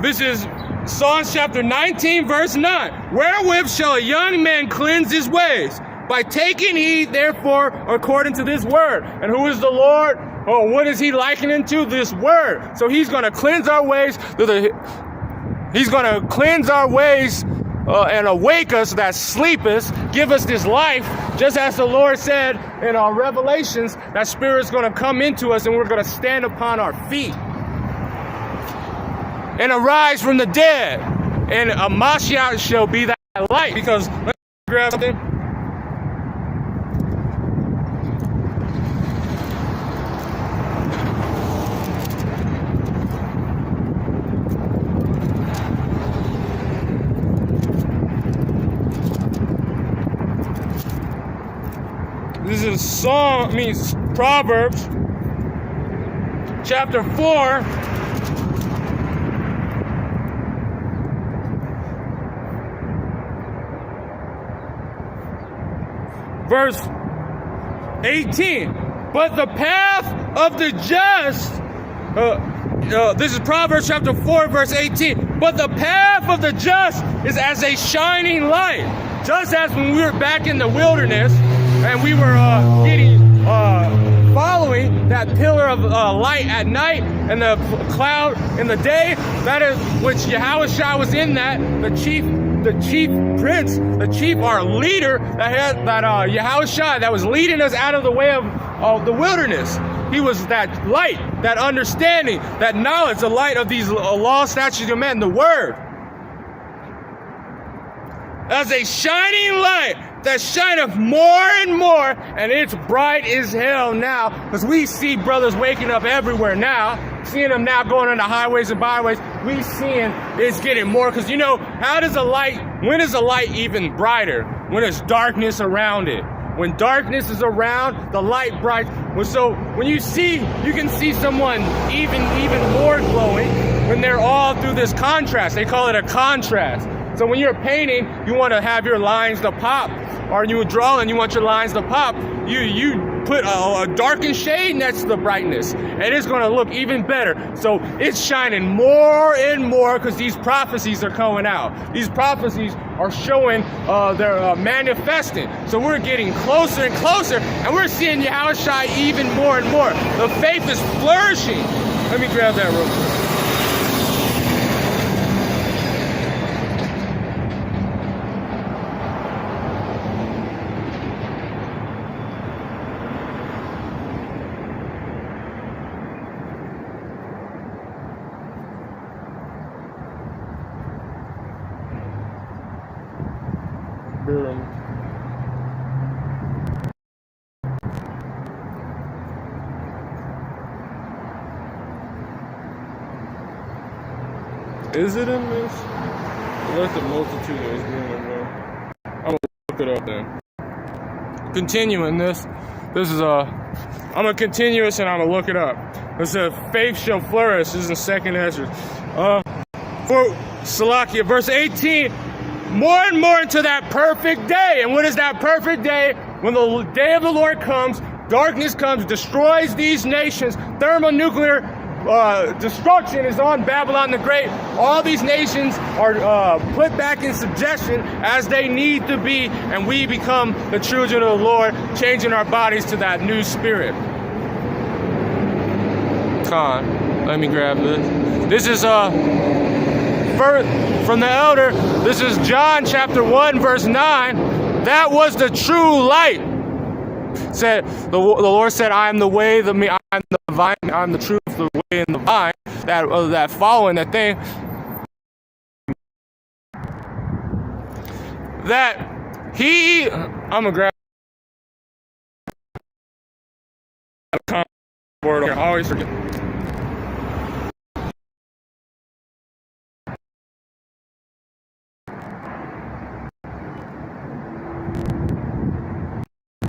This is Psalms chapter 19, verse 9. Wherewith shall a young man cleanse his ways? By taking heed, therefore, according to this word. And who is the Lord? Oh, what is he likening to? This word. So he's going to cleanse our ways. He's going to cleanse our ways and awake us that sleepeth, give us this life, just as the Lord said in our Revelations, that Spirit's going to come into us and we're going to stand upon our feet and arise from the dead. And a Mashiach shall be that light. Because, let's grab something. This is Proverbs chapter 4. Verse 18. But the path of the just, this is Proverbs chapter 4, verse 18. But the path of the just is as a shining light. Just as when we were back in the wilderness, and we were following that pillar of light at night and the cloud in the day, that is which Yahushua was in that, the chief prince, our leader that Yahushua that was leading us out of the way of the wilderness. He was that light, that understanding, that knowledge, the light of these law, statutes, and commandments, the word. As a shining light that shineth more and more, and it's bright as hell now, because we see brothers waking up everywhere now, seeing them now going on the highways and byways. We seeing it's getting more, because when is a light even brighter? When there's darkness around it. When darkness is around, the light bright. So when you can see someone even more glowing when they're all through this contrast. They call it a contrast. So when you're painting, you want to have your lines to pop, or you draw and you want your lines to pop. You put a darkened shade next to the brightness, and it's going to look even better. So it's shining more and more because these prophecies are coming out. These prophecies are showing they're manifesting. So we're getting closer and closer, and we're seeing Yahushua even more and more. The faith is flourishing. Let me grab that real quick. Is it in this? Let the multitude is doing. I'm gonna look it up then. Continuing this. This is I'm gonna continue this and I'm gonna look it up. It says faith shall flourish. This is in 2nd Ezra. For Salakia, verse 18. More and more into that perfect day. And what is that perfect day? When the day of the Lord comes, darkness comes, destroys these nations, thermonuclear destruction is on Babylon the Great. All these nations are put back in subjection as they need to be, and we become the children of the Lord, changing our bodies to that new spirit. Let me grab this. This is from the elder. This is John chapter 1 verse 9. That was the true light. Said the Lord said, I am the way, I am the vine, I am the truth, the way, and the vine. That following that thing. That I'm gonna grab a word. I always forget.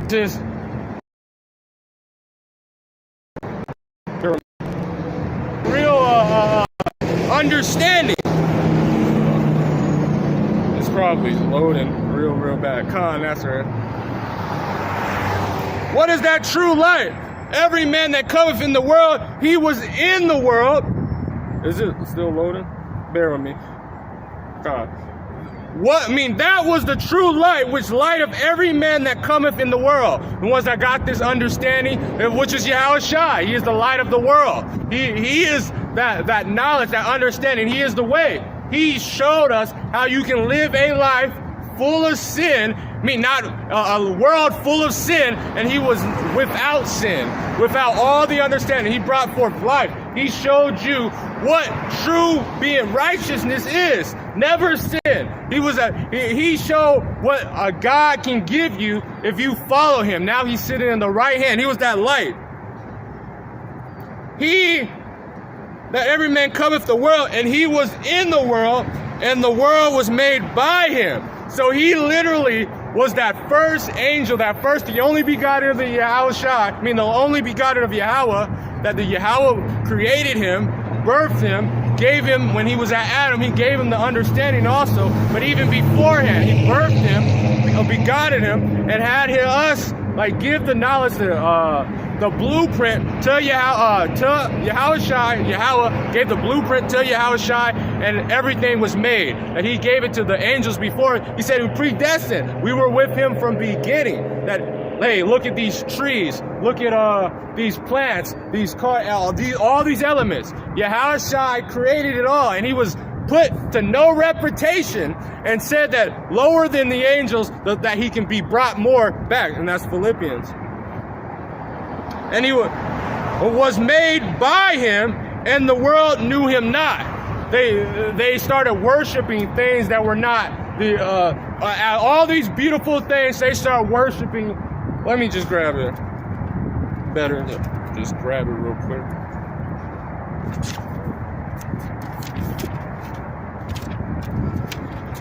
Just real understanding. It's probably loading real bad. That's right. What is that true light? Every man that cometh in the world, he was in the world. Is it still loading? Bear with me. that was the true light, which light of every man that cometh in the world. The ones that got this understanding, which is Yahushua. He is the light of the world. He is that knowledge, that understanding. He is the way. He showed us how you can live a life full of sin. Not a world full of sin, and he was without sin, without all the understanding. He brought forth life. He showed you what true being righteousness is. Never sin. He showed what a God can give you if you follow him. Now he's sitting in the right hand. He was that light. That every man cometh the world, and he was in the world, and the world was made by him. So he literally was that first angel, the only begotten of the Yahushua, the only begotten of Yahweh, that the Yahweh created him, birthed him, gave him, when he was at Adam, he gave him the understanding also, but even beforehand, he birthed him, begotten him, and had us, give the knowledge, the blueprint to Yahushua. Yahweh gave the blueprint to Yahushua, and everything was made. And he gave it to the angels before. He said, "We predestined. We were with him from beginning." That, hey, look at these trees. Look at these plants. All these elements. Yahushua created it all, and he was put to no reputation, and said that lower than the angels, that he can be brought more back, and that's Philippians. And he was made by him, and the world knew him not. They started worshiping things that were not all these beautiful things. They started worshiping. Let me just grab it. Better just grab it real quick.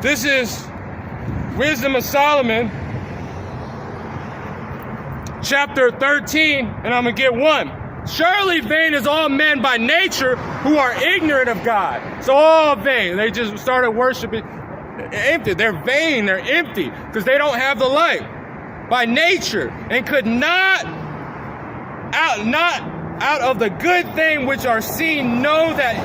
This is Wisdom of Solomon, chapter 13, and I'm going to get 1. Surely vain is all men by nature who are ignorant of God. So all vain. They just started worshiping empty. They're vain. They're empty because they don't have the light by nature, and could not out of the good thing which are seen know that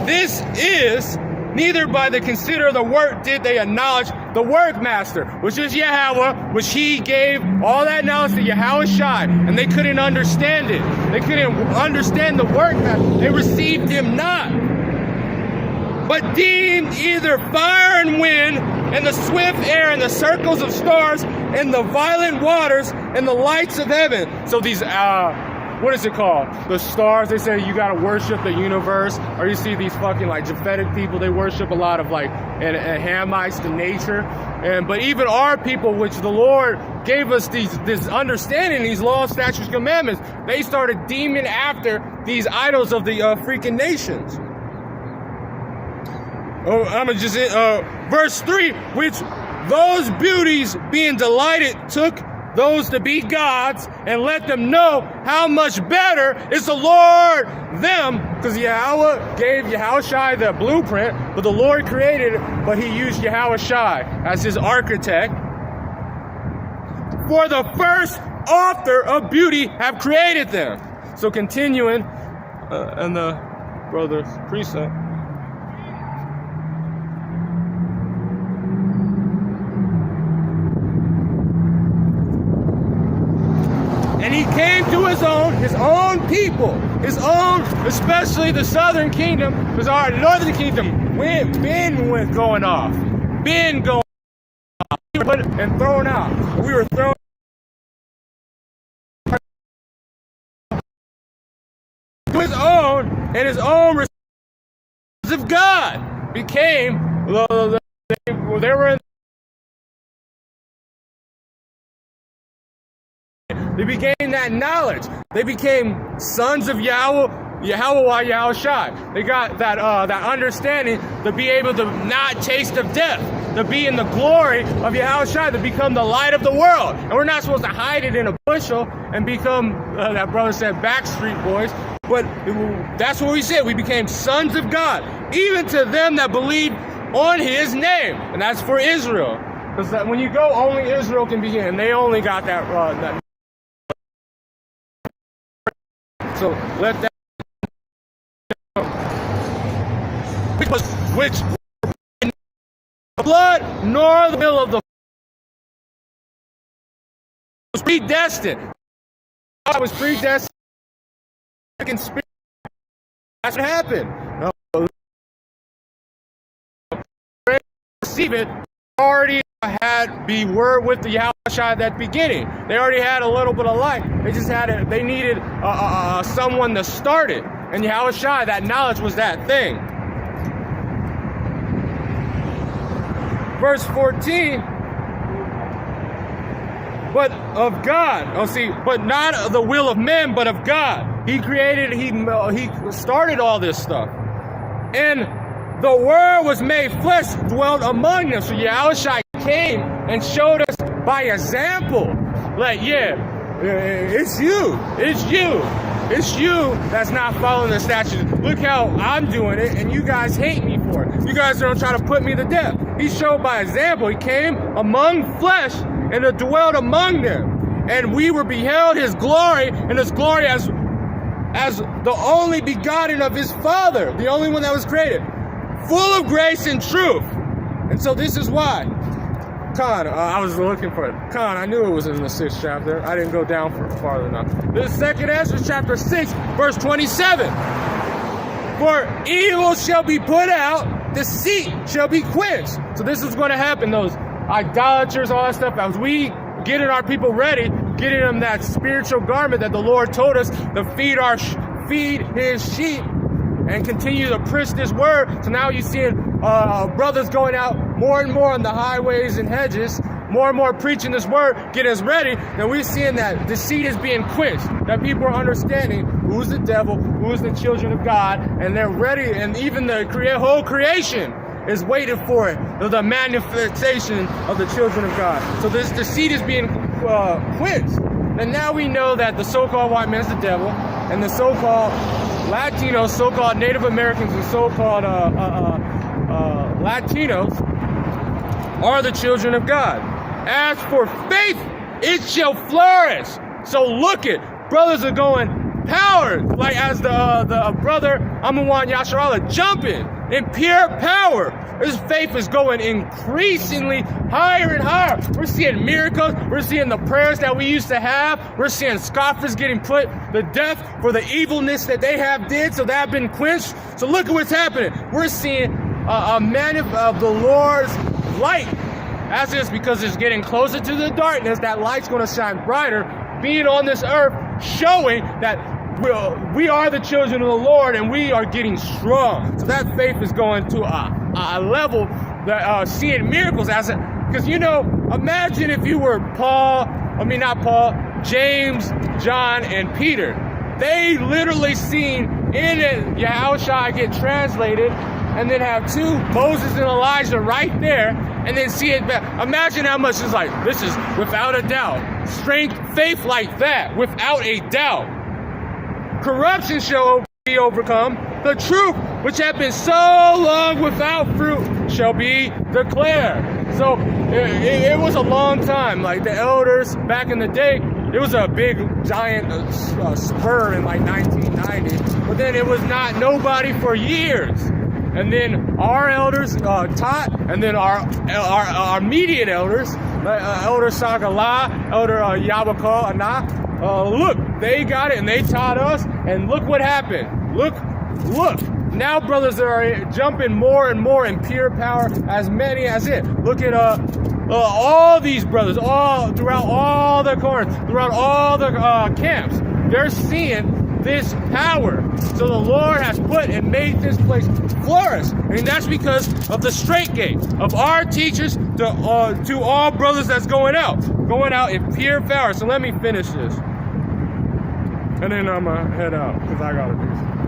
this is, neither by the consider of the work did they acknowledge the workmaster, which is Yahweh, which he gave all that knowledge to Yahushua, and they couldn't understand it. They couldn't understand the workmaster. They received him not, but deemed either fire and wind, and the swift air, and the circles of stars, and the violent waters, and the lights of heaven. So these what is it called? The stars. They say you gotta worship the universe. Or you see these fucking Japhetic people, they worship a lot of and Hamites to nature. But even our people, which the Lord gave us this understanding, these laws, statutes, commandments, they started deeming after these idols of the freaking nations. I'm gonna just verse 3, which those beauties being delighted took those to be gods, and let them know how much better is the Lord them, because Yahweh gave Yahushua the blueprint, but the Lord created it, but he used Yahushua as his architect. For the first author of beauty have created them. So continuing, and the brother's precept. And he came to his own people, his own, especially the southern kingdom, because our northern kingdom been going off. And thrown out. We were thrown to his own, and his own of God became, they were in. They became that knowledge. They became sons of Yahweh Yahushua. They got that understanding to be able to not taste of death, to be in the glory of Yahushua, to become the light of the world. And we're not supposed to hide it in a bushel and become, that brother said, backstreet boys. But that's what we said. We became sons of God, even to them that believe on his name. And that's for Israel. Because when you go, only Israel can be in. And they only got that so let that which blood nor the will of the was predestined. God was predestined. That's what happened. Receive it. Already had be word with the Yahushua at that beginning. They already had a little bit of light. They just had it. They needed someone to start it. And Yahushua, that knowledge was that thing. Verse 14. But of God. But not of the will of men, but of God. He created, he started all this stuff. And the Word was made flesh, dwelt among them. So Yahushua came and showed us by example. Like, it's you. It's you that's not following the statutes. Look how I'm doing it, and you guys hate me for it. You guys don't try to put me to death. He showed by example. He came among flesh and dwelt among them. And we were beheld his glory, and his glory as the only begotten of his Father, the only one that was created, full of grace and truth. And so this is why. I was looking for it. I knew it was in the 6th chapter. I didn't go down farther enough. This is 2nd Ezra chapter 6, verse 27. For evil shall be put out, deceit shall be quenched. So this is going to happen. Those idolaters, all that stuff, as we getting our people ready, getting them that spiritual garment that the Lord told us to feed his sheep and continue to preach this word. So now you're seeing brothers going out more and more on the highways and hedges, more and more preaching this word, getting us ready. And we're seeing that deceit is being quenched, that people are understanding who's the devil, who's the children of God, and they're ready. And even the whole creation is waiting for it, the manifestation of the children of God. So this deceit is being quenched. And now we know that the so-called white man is the devil, and the so-called Latinos, so-called Native Americans, and so-called Latinos are the children of God. As for faith, it shall flourish. So look it, brothers are going power, like as the brother Amawan Yasharallah jumping in pure power. His faith is going increasingly higher and higher. We're seeing miracles. We're seeing the prayers that we used to have. We're seeing scoffers getting put to death for the evilness that they have did, so that have been quenched. So look at what's happening. We're seeing a man of the Lord's light. As is because it's getting closer to the darkness, that light's going to shine brighter, being on this earth, showing that we are the children of the Lord and we are getting strong. So that faith is going to a level that seeing miracles because imagine if you were James, John, and Peter. They literally seen in it Yahushua get translated and then have two, Moses and Elijah right there, and then see it back. Imagine how much this is without a doubt. Strength, faith like that, without a doubt. Corruption shall be overcome. The truth, which had been so long without fruit, shall be declared. So it was a long time. Like the elders back in the day, it was a big giant spur in 1990, but then it was nobody for years. And then our elders taught, and then our immediate elders, Elder Sagala, Elder Yabakal Ana, look, they got it and they taught us, and look what happened. Look. Now brothers are jumping more and more in pure power, as many as it. Look at all these brothers, all throughout all the corners, throughout all the camps. They're seeing this power. So the Lord has put and made this place flourish. And that's because of the straight gate of our teachers to all brothers that's going out in pure power. So let me finish this. And then I'm going to head out because I got to do something.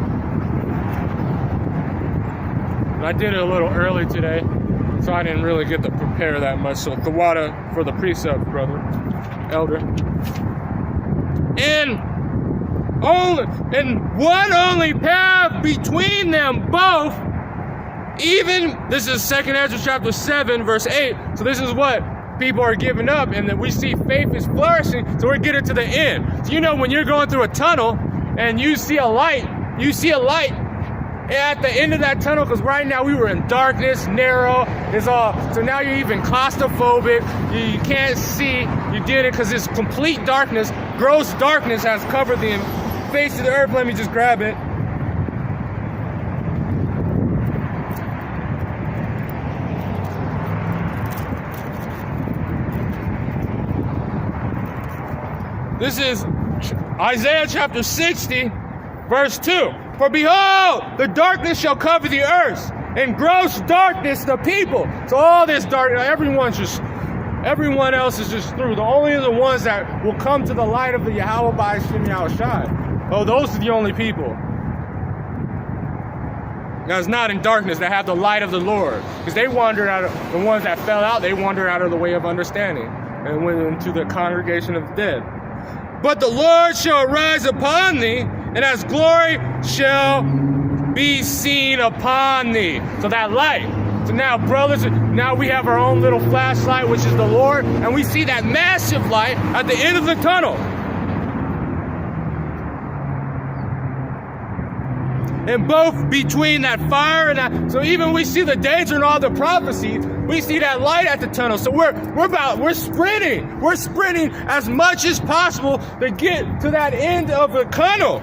I did it a little early today, so I didn't really get to prepare that much. So the water for the precept, brother, elder. And one only path between them both, even, this is 2nd Ezra chapter 7, verse 8. So this is what people are giving up, and that we see faith is flourishing, so we're getting to the end. So when you're going through a tunnel and you see a light, at the end of that tunnel, because right now we were in darkness, narrow, so now you're even claustrophobic, you can't see, you did it because it's complete darkness, gross darkness has covered the face of the earth. Let me just grab it. This is Isaiah chapter 60, verse 2. For behold, the darkness shall cover the earth, and gross darkness the people. So all this darkness, everyone else is just through. The only the ones that will come to the light of the Yahweh by Hashem Yahushai. Oh, those are the only people. Now it's not in darkness that have the light of the Lord. Because they wandered out of, the ones that fell out, they wandered out of the way of understanding and went into the congregation of the dead. But the Lord shall arise upon thee, and as glory shall be seen upon thee. So that light. So now, brothers, now we have our own little flashlight, which is the Lord, and we see that massive light at the end of the tunnel. And both between that fire and that, so even we see the danger and all the prophecies, we see that light at the tunnel. So we're sprinting. We're sprinting as much as possible to get to that end of the tunnel.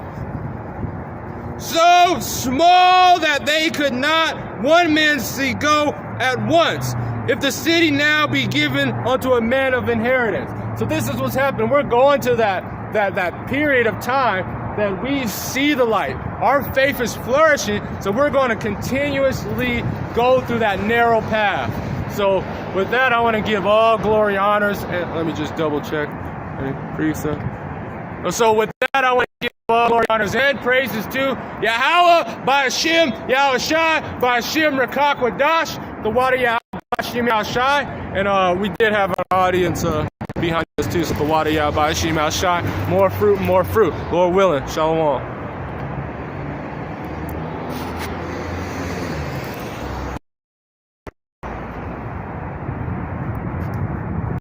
So small that they could not one man see go at once. If the city now be given unto a man of inheritance. So this is what's happening. We're going to that period of time that we see the light. Our faith is flourishing, so we're going to continuously go through that narrow path. So with that, I want to give all glory, honors, and let me just double check. So with that, I want to give all glory, honors, and praises to Yahweh, by Hashem, Yahushai, by Hashem, Rakak Wadash, the water Yahweh, by Hashem, Yahushai, and we did have an audience behind us too, so the water Yahweh, by Hashem, Yahushai, more fruit, Lord willing, Shalom.